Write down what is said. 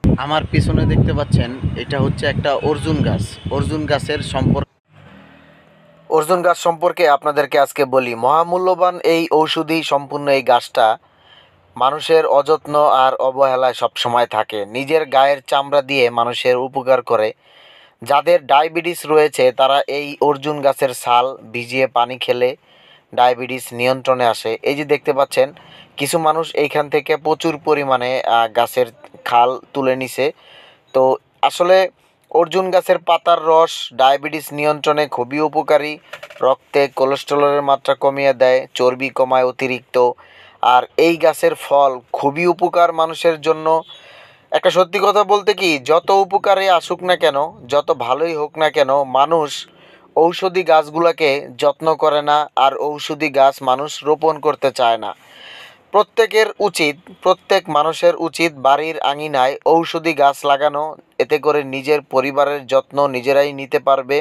আমার পিছনে দেখতে পাচ্ছেন এটা হচ্ছে একটা অর্জুন গাছ। অর্জুন গাছ সম্পর্কে আপনাদেরকে আজকে বলি। মহামূল্যবান এই ঔষধি সম্পূর্ণ এই গাছটা মানুষের অযত্ন আর অবহেলায় সবসময় থাকে। নিজের গায়ের চামড়া দিয়ে মানুষের উপকার করে। যাদের ডায়াবেটিস রয়েছে তারা এই অর্জুন গাছের ছাল ভিজিয়ে পানি খেলে ডায়াবেটিস নিয়ন্ত্রণে আসে। এই যে দেখতে পাচ্ছেন কিছু মানুষ এইখান থেকে প্রচুর পরিমাণে গাছের খাল তুলে নিছে। তো আসলে অর্জুন গাছের পাতার রস ডায়াবেটিস নিয়ন্ত্রণে খুবই উপকারী। রক্তে কোলেস্টেরলের মাত্রা কমিয়ে দেয়, চর্বি কমায় অতিরিক্ত। আর এই গাছের ফল খুবই উপকার মানুষের জন্য। একটা সত্যি কথা বলতে কি, যত উপকারে আসুক না কেন, যত ভালোই হোক না কেন, মানুষ ঔষধি গাছগুলোকে যত্ন করে না, আর ঔষধি গাছ মানুষ রোপণ করতে চায় না। প্রত্যেক মানুষের উচিত বাড়ির আঙিনায় ঔষধি গাছ লাগানো। এতে করে নিজের পরিবারের যত্ন নিজেরাই নিতে পারবে।